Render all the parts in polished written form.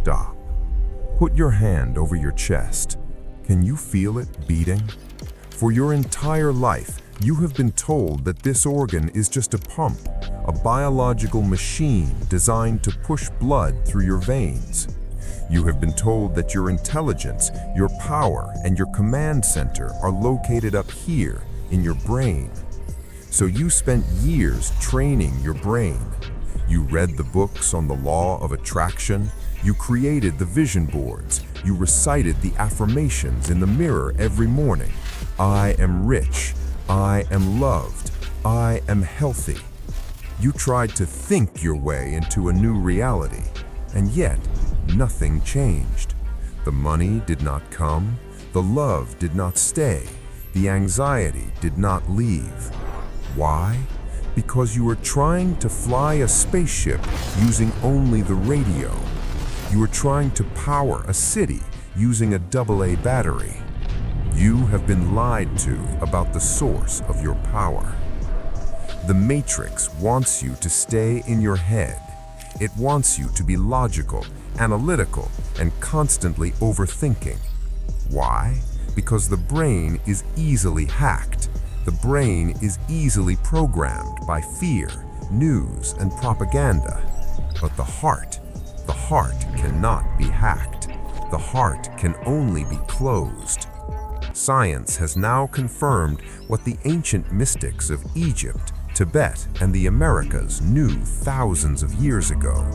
stop. Put your hand over your chest. Can you feel it beating? For your entire life, you have been told that this organ is just a pump, a biological machine designed to push blood through your veins. You have been told that your intelligence, your power, and your command center are located up here in your brain. So you spent years training your brain. You read the books on the law of attraction. You created the vision boards. You recited the affirmations in the mirror every morning. I am rich. I am loved. I am healthy. You tried to think your way into a new reality, and yet nothing changed. The money did not come. The love did not stay. The anxiety did not leave. Why? Because you were trying to fly a spaceship using only the radio. You were trying to power a city using a AA battery. You have been lied to about the source of your power. The Matrix wants you to stay in your head. It wants you to be logical, analytical, and constantly overthinking. Why? Because the brain is easily hacked. The brain is easily programmed by fear, news, and propaganda. But the heart cannot be hacked. The heart can only be closed. Science has now confirmed what the ancient mystics of Egypt, Tibet, and the Americas knew thousands of years ago.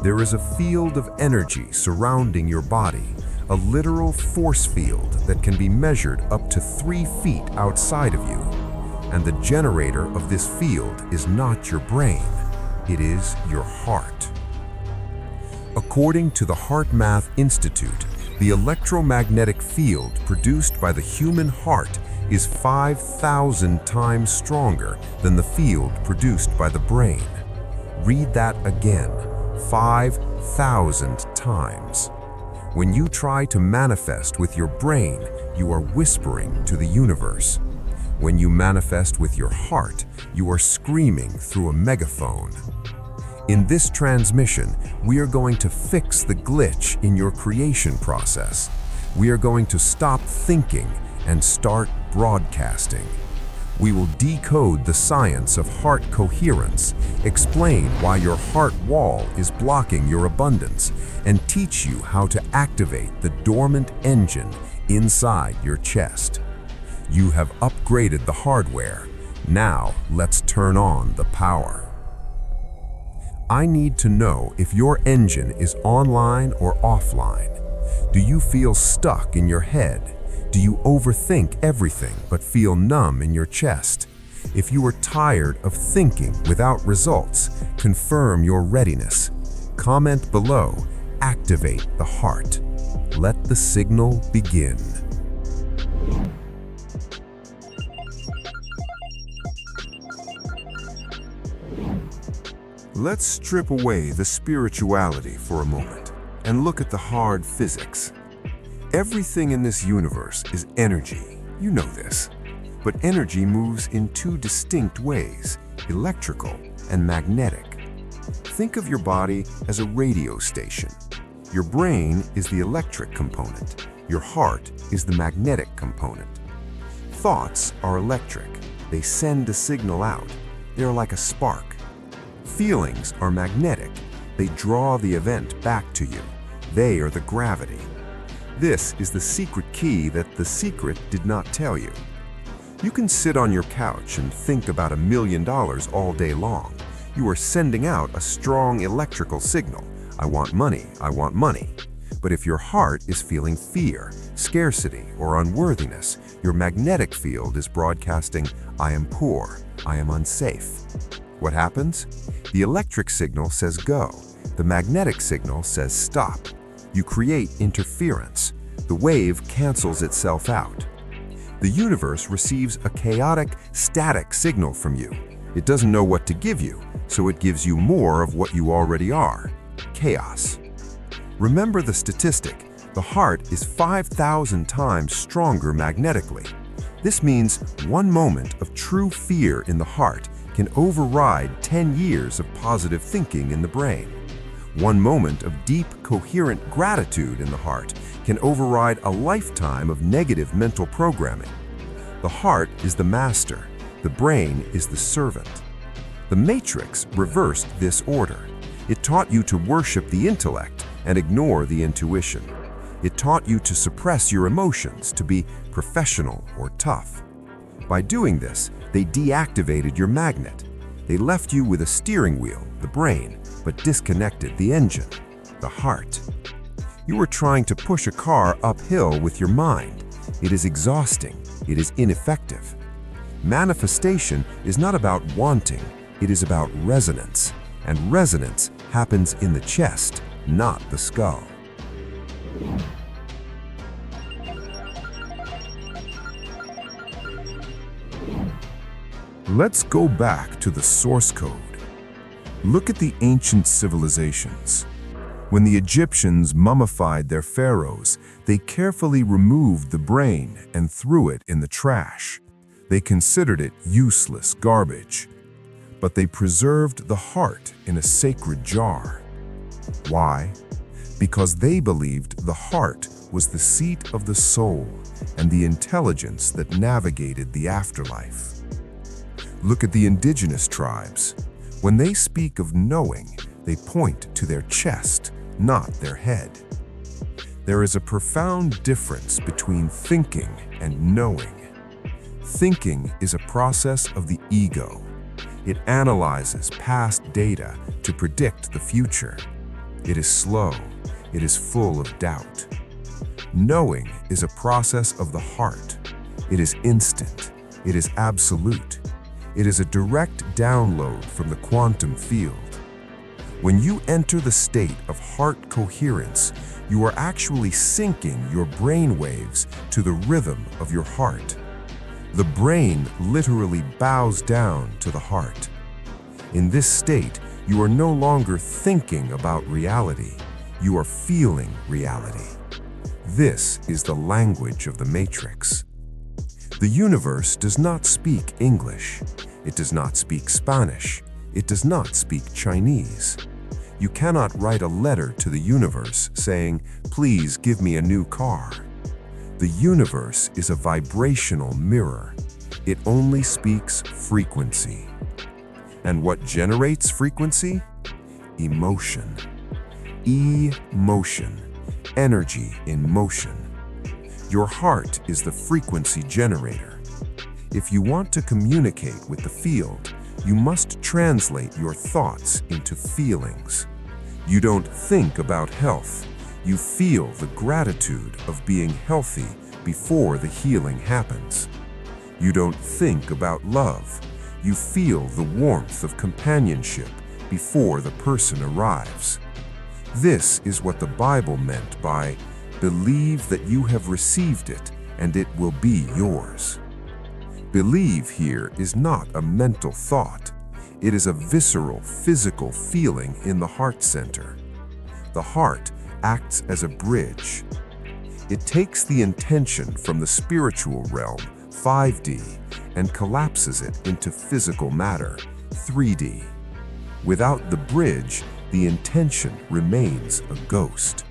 There is a field of energy surrounding your body, a literal force field that can be measured up to 3 feet outside of you. And the generator of this field is not your brain, it is your heart. According to the HeartMath Institute, the electromagnetic field produced by the human heart is 5,000 times stronger than the field produced by the brain. Read that again, 5,000 times. When you try to manifest with your brain, you are whispering to the universe. When you manifest with your heart, you are screaming through a megaphone. In this transmission, we are going to fix the glitch in your creation process. We are going to stop thinking and start broadcasting. We will decode the science of heart coherence, explain why your heart wall is blocking your abundance, and teach you how to activate the dormant engine inside your chest. You have upgraded the hardware. Now let's turn on the power. I need to know if your engine is online or offline. Do you feel stuck in your head? Do you overthink everything but feel numb in your chest? If you are tired of thinking without results, confirm your readiness. Comment below, activate the heart. Let the signal begin. Let's strip away the spirituality for a moment and look at the hard physics. Everything in this universe is energy. You know this. But energy moves in 2 distinct ways, electrical and magnetic. Think of your body as a radio station. Your brain is the electric component. Your heart is the magnetic component. Thoughts are electric. They send a signal out. They're like a spark. Feelings are magnetic. They draw the event back to you. They are the gravity. This is the secret key that The Secret did not tell you. You can sit on your couch and think about $1 million all day long. You are sending out a strong electrical signal. I want money, I want money. But if your heart is feeling fear, scarcity, or unworthiness, your magnetic field is broadcasting, I am poor, I am unsafe. What happens? The electric signal says go. The magnetic signal says stop. You create interference. The wave cancels itself out. The universe receives a chaotic, static signal from you. It doesn't know what to give you, so it gives you more of what you already are, chaos. Remember the statistic. The heart is 5,000 times stronger magnetically. This means 1 moment of true fear in the heart can override 10 years of positive thinking in the brain. One moment of deep, coherent gratitude in the heart can override a lifetime of negative mental programming. The heart is the master, the brain is the servant. The Matrix reversed this order. It taught you to worship the intellect and ignore the intuition. It taught you to suppress your emotions, to be professional or tough. By doing this, they deactivated your magnet. They left you with a steering wheel, the brain, but disconnected the engine, the heart. You were trying to push a car uphill with your mind. It is exhausting. It is ineffective. Manifestation is not about wanting. It is about resonance. And resonance happens in the chest, not the skull. Let's go back to the source code. Look at the ancient civilizations. When the Egyptians mummified their pharaohs, they carefully removed the brain and threw it in the trash. They considered it useless garbage. But they preserved the heart in a sacred jar. Why? Because they believed the heart was the seat of the soul and the intelligence that navigated the afterlife. Look at the indigenous tribes. When they speak of knowing, they point to their chest, not their head. There is a profound difference between thinking and knowing. Thinking is a process of the ego. It analyzes past data to predict the future. It is slow. It is full of doubt. Knowing is a process of the heart. It is instant. It is absolute. It is a direct download from the quantum field. When you enter the state of heart coherence, you are actually syncing your brain waves to the rhythm of your heart. The brain literally bows down to the heart. In this state, you are no longer thinking about reality. You are feeling reality. This is the language of the Matrix. The universe does not speak English. It does not speak Spanish. It does not speak Chinese. You cannot write a letter to the universe saying, "Please give me a new car." The universe is a vibrational mirror. It only speaks frequency. And what generates frequency? Emotion. Emotion. Energy in motion. Your heart is the frequency generator. If you want to communicate with the field, you must translate your thoughts into feelings. You don't think about health. You feel the gratitude of being healthy before the healing happens. You don't think about love. You feel the warmth of companionship before the person arrives. This is what the Bible meant by, "Believe that you have received it, and it will be yours." Believe here is not a mental thought. It is a visceral, physical feeling in the heart center. The heart acts as a bridge. It takes the intention from the spiritual realm, 5D, and collapses it into physical matter, 3D. Without the bridge, the intention remains a ghost.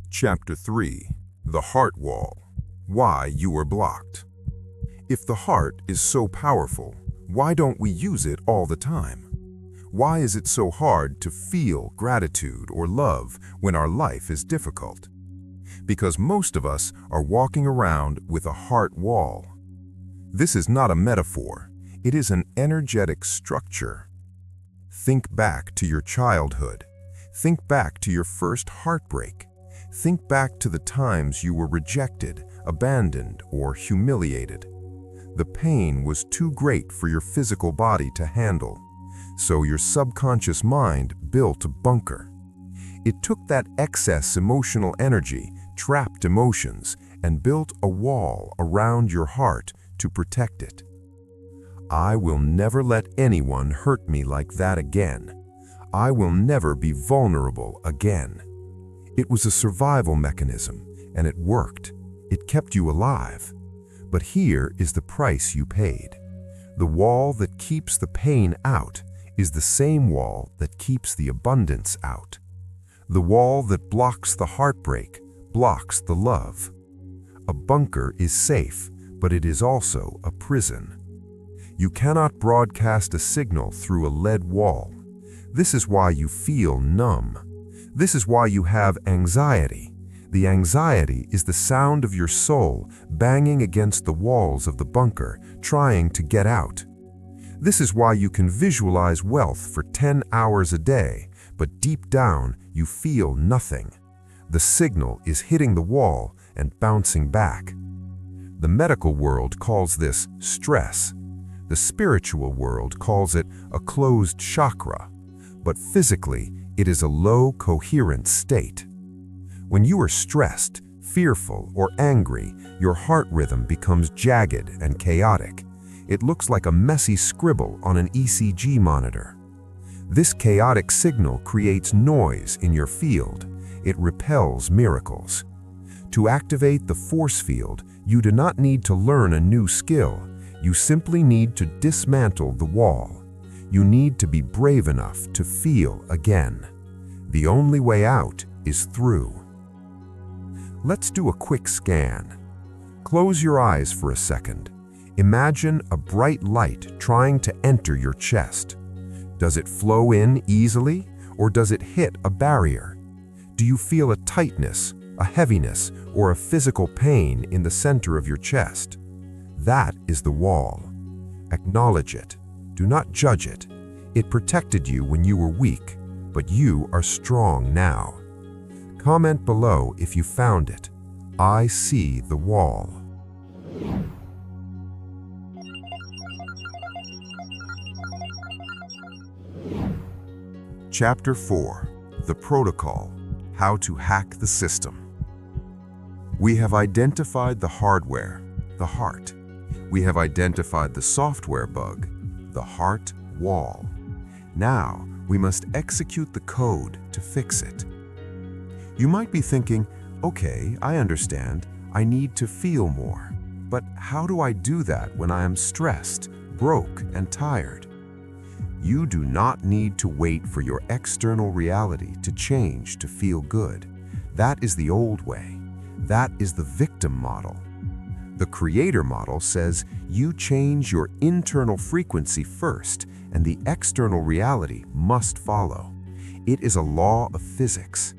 Chapter 3. The Heart Wall. Why you are blocked. If the heart is so powerful, why don't we use it all the time? Why is it so hard to feel gratitude or love when our life is difficult? Because most of us are walking around with a heart wall. This is not a metaphor. It is an energetic structure. Think back to your childhood. Think back to your first heartbreak. Think back to the times you were rejected, abandoned, or humiliated. The pain was too great for your physical body to handle, so your subconscious mind built a bunker. It took that excess emotional energy, trapped emotions, and built a wall around your heart to protect it. I will never let anyone hurt me like that again. I will never be vulnerable again. It was a survival mechanism, and it worked. It kept you alive. But here is the price you paid. The wall that keeps the pain out is the same wall that keeps the abundance out. The wall that blocks the heartbreak blocks the love. A bunker is safe, but it is also a prison. You cannot broadcast a signal through a lead wall. This is why you feel numb. This is why you have anxiety. The anxiety is the sound of your soul banging against the walls of the bunker, trying to get out. This is why you can visualize wealth for 10 hours a day, but deep down you feel nothing. The signal is hitting the wall and bouncing back. The medical world calls this stress. The spiritual world calls it a closed chakra. But physically, it is a low coherence state. When you are stressed, fearful, or angry, your heart rhythm becomes jagged and chaotic. It looks like a messy scribble on an ECG monitor. This chaotic signal creates noise in your field. It repels miracles. To activate the force field, you do not need to learn a new skill. You simply need to dismantle the wall. You need to be brave enough to feel again. The only way out is through. Let's do a quick scan. Close your eyes for a second. Imagine a bright light trying to enter your chest. Does it flow in easily, or does it hit a barrier? Do you feel a tightness, a heaviness, or a physical pain in the center of your chest? That is the wall. Acknowledge it. Do not judge it. It protected you when you were weak, but you are strong now. Comment below if you found it. I see the wall. Chapter 4. The Protocol. How to hack the system. We have identified the hardware, the heart. We have identified the software bug, the heart wall. Now, we must execute the code to fix it. You might be thinking, okay, I understand. I need to feel more. But how do I do that when I am stressed, broke, and tired? You do not need to wait for your external reality to change to feel good. That is the old way. That is the victim model. The creator model says you change your internal frequency first, and the external reality must follow. It is a law of physics.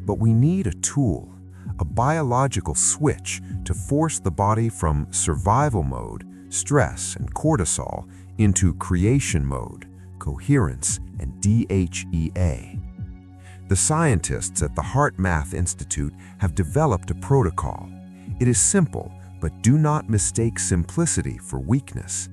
But we need a tool, a biological switch to force the body from survival mode, stress and cortisol, into creation mode, coherence, and DHEA. The scientists at the Heart Math Institute have developed a protocol. It is simple, but do not mistake simplicity for weakness.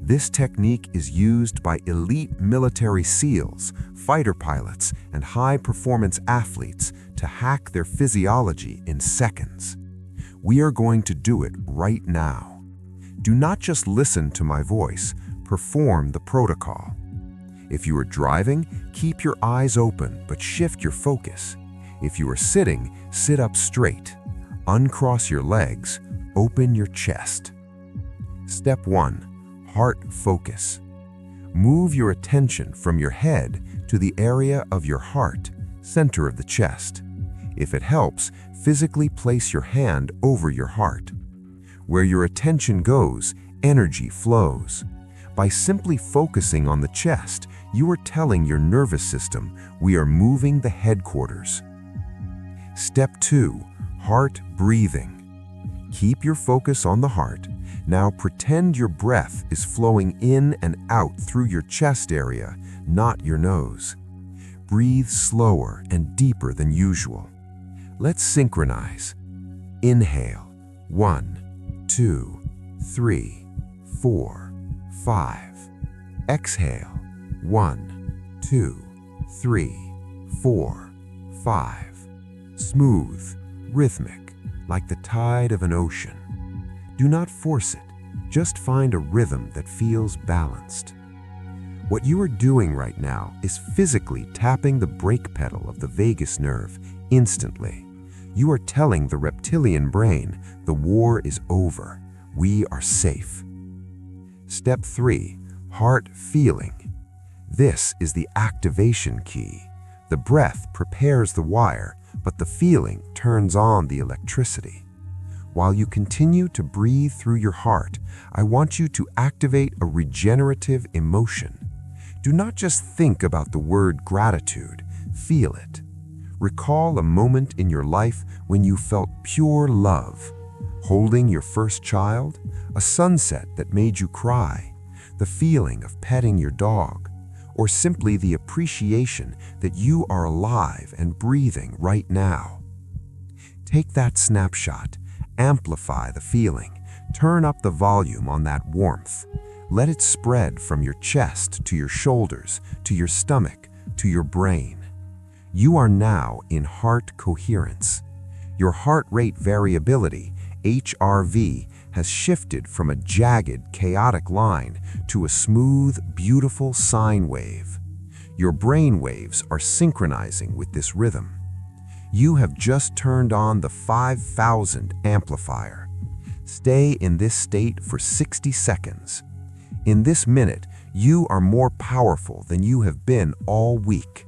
This technique is used by elite military SEALs, fighter pilots, and high-performance athletes to hack their physiology in seconds. We are going to do it right now. Do not just listen to my voice, perform the protocol. If you are driving, keep your eyes open but shift your focus. If you are sitting, sit up straight. Uncross your legs, open your chest. Step 1. Heart focus. Move your attention from your head to the area of your heart, center of the chest. If it helps, physically place your hand over your heart. Where your attention goes, energy flows. By simply focusing on the chest, you are telling your nervous system, we are moving the headquarters. Step 2. Heart breathing. Keep your focus on the heart. Now pretend your breath is flowing in and out through your chest area, not your nose. Breathe slower and deeper than usual. Let's synchronize. Inhale. 1, 2, 3, 4, 5. Exhale. 1, 2, 3, 4, 5. Smooth, rhythmic, like the tide of an ocean. Do not force it. Just find a rhythm that feels balanced. What you are doing right now is physically tapping the brake pedal of the vagus nerve instantly. You are telling the reptilian brain the war is over. We are safe. Step 3. Heart feeling. This is the activation key. The breath prepares the wire, but the feeling turns on the electricity. While you continue to breathe through your heart, I want you to activate a regenerative emotion. Do not just think about the word gratitude, feel it. Recall a moment in your life when you felt pure love. Holding your first child, a sunset that made you cry, the feeling of petting your dog, or simply the appreciation that you are alive and breathing right now. Take that snapshot, amplify the feeling, turn up the volume on that warmth. Let it spread from your chest to your shoulders, to your stomach, to your brain. You are now in heart coherence. Your heart rate variability, HRV, has shifted from a jagged, chaotic line to a smooth, beautiful sine wave. Your brain waves are synchronizing with this rhythm. You have just turned on the 5000 amplifier. Stay in this state for 60 seconds. In this minute, you are more powerful than you have been all week.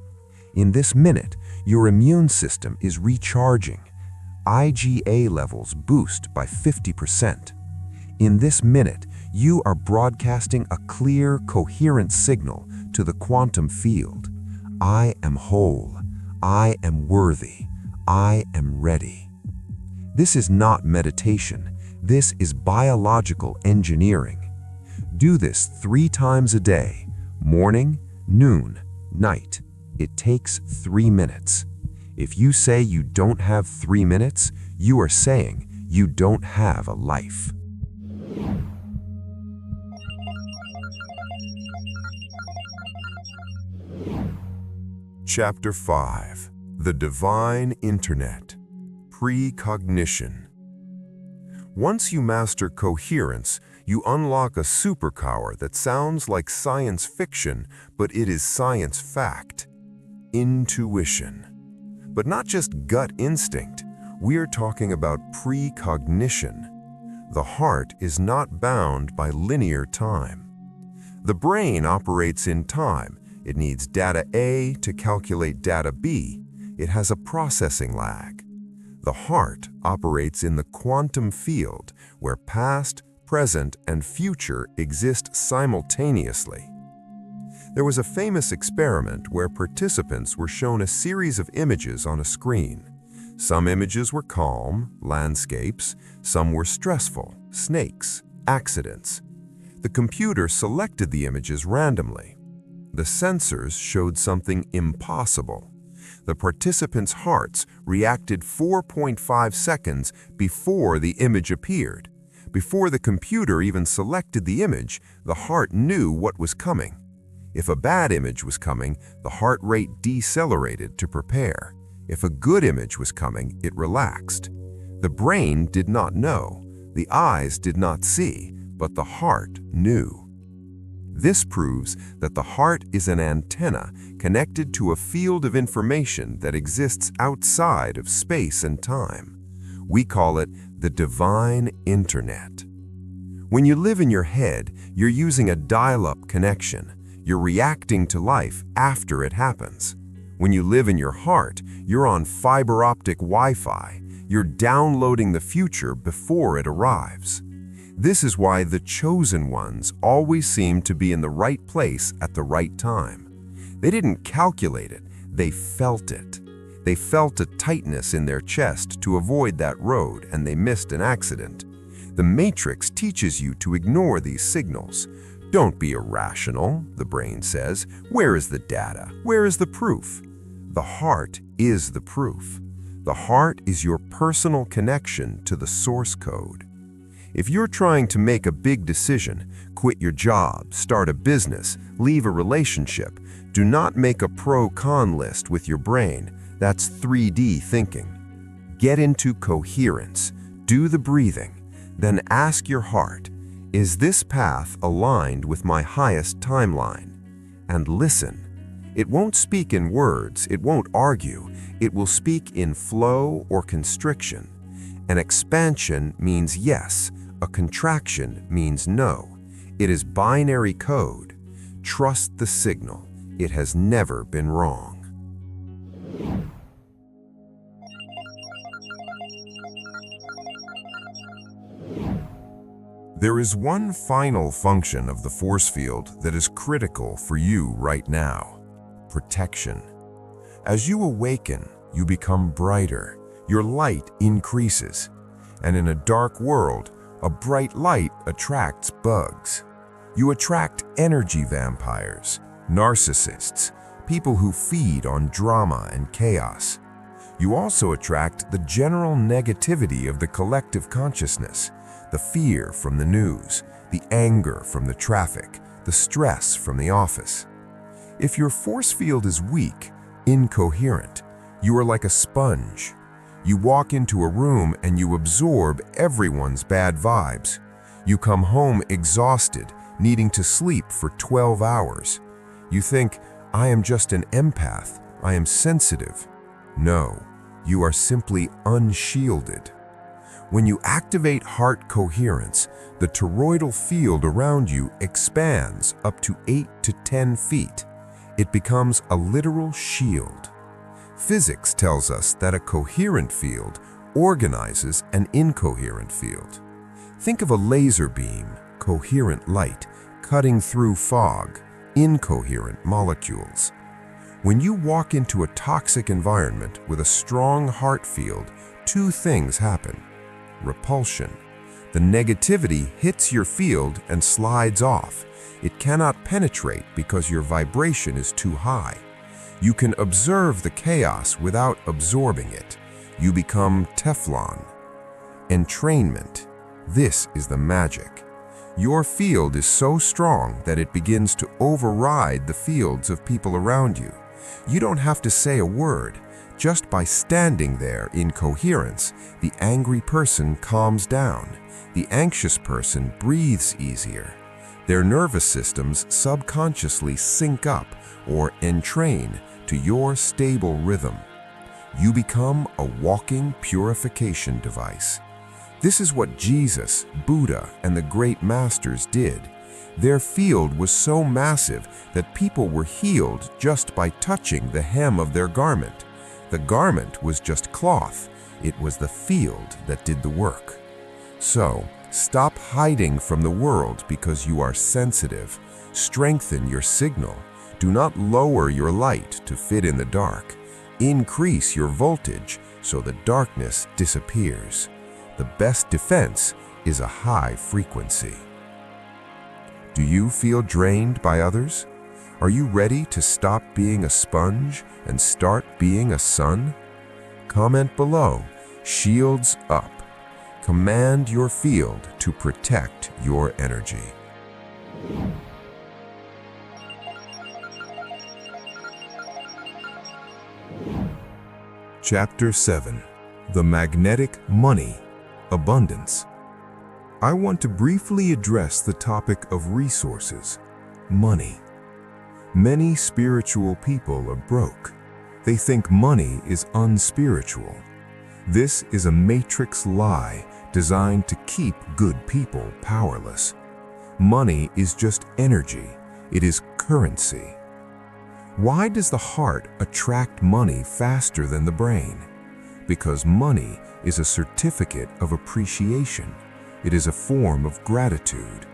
In this minute, your immune system is recharging. IgA levels boost by 50%. In this minute, you are broadcasting a clear, coherent signal to the quantum field. I am whole. I am worthy. I am ready. This is not meditation. This is biological engineering. Do this 3 times a day, morning, noon, night. It takes 3 minutes. If you say you don't have 3 minutes, you are saying you don't have a life. Chapter 5. The Divine Internet. Precognition. Once you master coherence, you unlock a superpower that sounds like science fiction, but it is science fact. Intuition. But not just gut instinct. We're talking about precognition. The heart is not bound by linear time. The brain operates in time. It needs data A to calculate data B. It has a processing lag. The heart operates in the quantum field, where past, present, and future exist simultaneously. There was a famous experiment where participants were shown a series of images on a screen. Some images were calm, landscapes. Some were stressful, snakes, accidents. The computer selected the images randomly. The sensors showed something impossible. The participants' hearts reacted 4.5 seconds before the image appeared. Before the computer even selected the image, the heart knew what was coming. If a bad image was coming, the heart rate decelerated to prepare. If a good image was coming, it relaxed. The brain did not know, the eyes did not see, but the heart knew. This proves that the heart is an antenna connected to a field of information that exists outside of space and time. We call it the Divine Internet. When you live in your head, you're using a dial-up connection. You're reacting to life after it happens. When you live in your heart, you're on fiber optic Wi-Fi. You're downloading the future before it arrives. This is why the chosen ones always seem to be in the right place at the right time. They didn't calculate it, they felt it. They felt a tightness in their chest to avoid that road, and they missed an accident. The Matrix teaches you to ignore these signals. Don't be irrational, the brain says. Where is the data? Where is the proof? The heart is the proof. The heart is your personal connection to the source code. If you're trying to make a big decision, quit your job, start a business, leave a relationship, do not make a pro-con list with your brain. That's 3D thinking. Get into coherence, do the breathing, then ask your heart, is this path aligned with my highest timeline? And listen. It won't speak in words, it won't argue, it will speak in flow or constriction. An expansion means yes, A contraction means no. It is binary code. Trust the signal. It has never been wrong. There is one final function of the force field that is critical for you right now: protection. As you awaken, you become brighter. Your light increases. And in a dark world, a bright light attracts bugs. You attract energy vampires, narcissists, people who feed on drama and chaos. You also attract the general negativity of the collective consciousness, the fear from the news, the anger from the traffic, the stress from the office. If your force field is weak, incoherent, you are like a sponge. You walk into a room and you absorb everyone's bad vibes. You come home exhausted, needing to sleep for 12 hours. You think, I am just an empath, I am sensitive. No, you are simply unshielded. When you activate heart coherence, the toroidal field around you expands up to 8 to 10 feet. It becomes a literal shield. Physics tells us that a coherent field organizes an incoherent field. Think of a laser beam, coherent light, cutting through fog, incoherent molecules. When you walk into a toxic environment with a strong heart field, two things happen. Repulsion. The negativity hits your field and slides off. It cannot penetrate because your vibration is too high. You can observe the chaos without absorbing it. You become Teflon. Entrainment. This is the magic. Your field is so strong that it begins to override the fields of people around you. You don't have to say a word. Just by standing there in coherence, the angry person calms down. The anxious person breathes easier. Their nervous systems subconsciously sync up or entrain to your stable rhythm. You become a walking purification device. This is what Jesus, Buddha, and the great masters did. Their field was so massive that people were healed just by touching the hem of their garment. The garment was just cloth. It was the field that did the work. So, stop hiding from the world because you are sensitive. Strengthen your signal. Do not lower your light to fit in the dark. Increase your voltage so the darkness disappears. The best defense is a high frequency. Do you feel drained by others? Are you ready to stop being a sponge and start being a sun? Comment below. Shields up. Command your field to protect your energy. Chapter 7. The Magnetic Money, Abundance. I want to briefly address the topic of resources, money. Many spiritual people are broke. They think money is unspiritual. This is a matrix lie designed to keep good people powerless. Money is just energy. It is currency. Why does the heart attract money faster than the brain? Because money is a certificate of appreciation. It is a form of gratitude.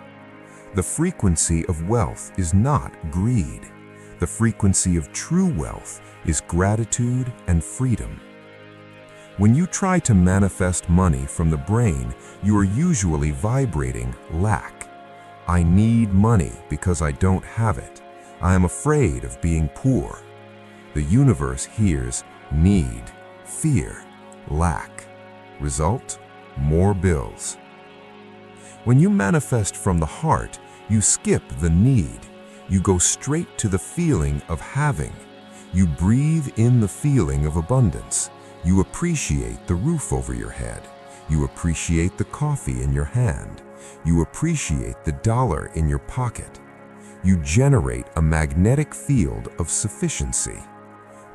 The frequency of wealth is not greed. The frequency of true wealth is gratitude and freedom. When you try to manifest money from the brain, you are usually vibrating lack. I need money because I don't have it. I am afraid of being poor. The universe hears need, fear, lack. Result: more bills. When you manifest from the heart, you skip the need. You go straight to the feeling of having. You breathe in the feeling of abundance. You appreciate the roof over your head. You appreciate the coffee in your hand. You appreciate the dollar in your pocket. You generate a magnetic field of sufficiency.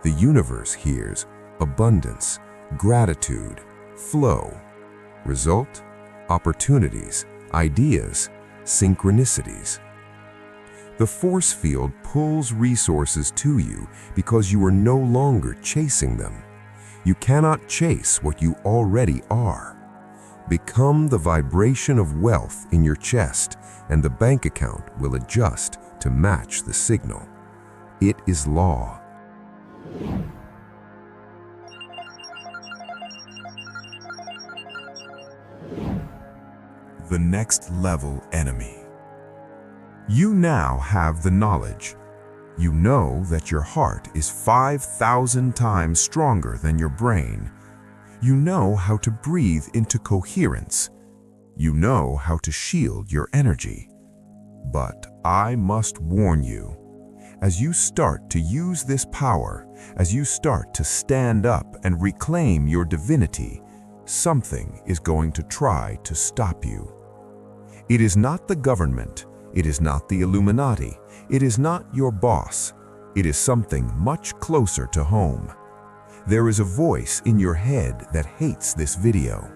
The universe hears abundance, gratitude, flow. Result: opportunities, ideas, synchronicities. The force field pulls resources to you because you are no longer chasing them. You cannot chase what you already are. Become the vibration of wealth in your chest, and the bank account will adjust to match the signal. It is law. The next level enemy. You now have the knowledge. You know that your heart is 5,000 times stronger than your brain. You know how to breathe into coherence. You know how to shield your energy. But I must warn you, as you start to use this power, as you start to stand up and reclaim your divinity, something is going to try to stop you. It is not the government. It is not the Illuminati. It is not your boss. It is something much closer to home. There is a voice in your head that hates this video.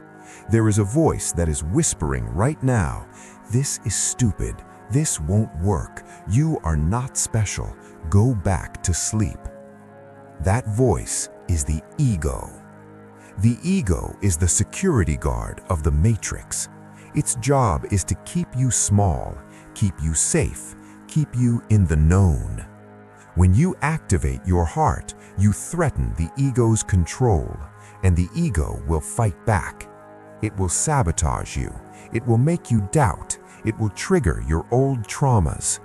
There is a voice that is whispering right now, "This is stupid. This won't work. You are not special. Go back to sleep." That voice is the ego. The ego is the security guard of the matrix. Its job is to keep you small, keep you safe, keep you in the known. When you activate your heart, you threaten the ego's control, and the ego will fight back. It will sabotage you. It will make you doubt. It will trigger your old traumas.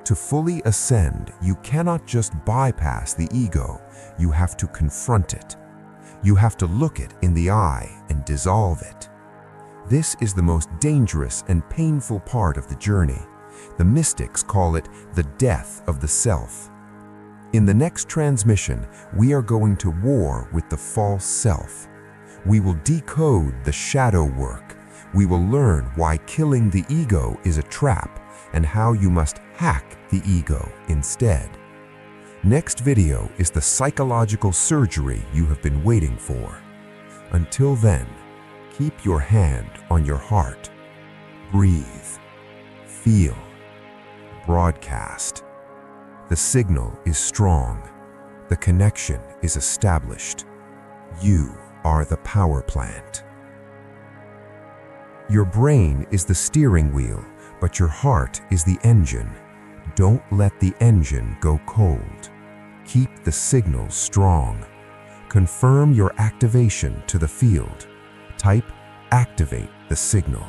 To fully ascend, you cannot just bypass the ego. You have to confront it. You have to look it in the eye and dissolve it. This is the most dangerous and painful part of the journey. The mystics call it the death of the self. In the next transmission, we are going to war with the false self. We will decode the shadow work. We will learn why killing the ego is a trap and how you must hack the ego instead. Next video is the psychological surgery you have been waiting for. Until then, keep your hand on your heart. Breathe. Feel. Broadcast. The signal is strong. The connection is established. You are the power plant. Your brain is the steering wheel, but your heart is the engine. Don't let the engine go cold. Keep the signal strong. Confirm your activation to the field. Type "Activate the signal."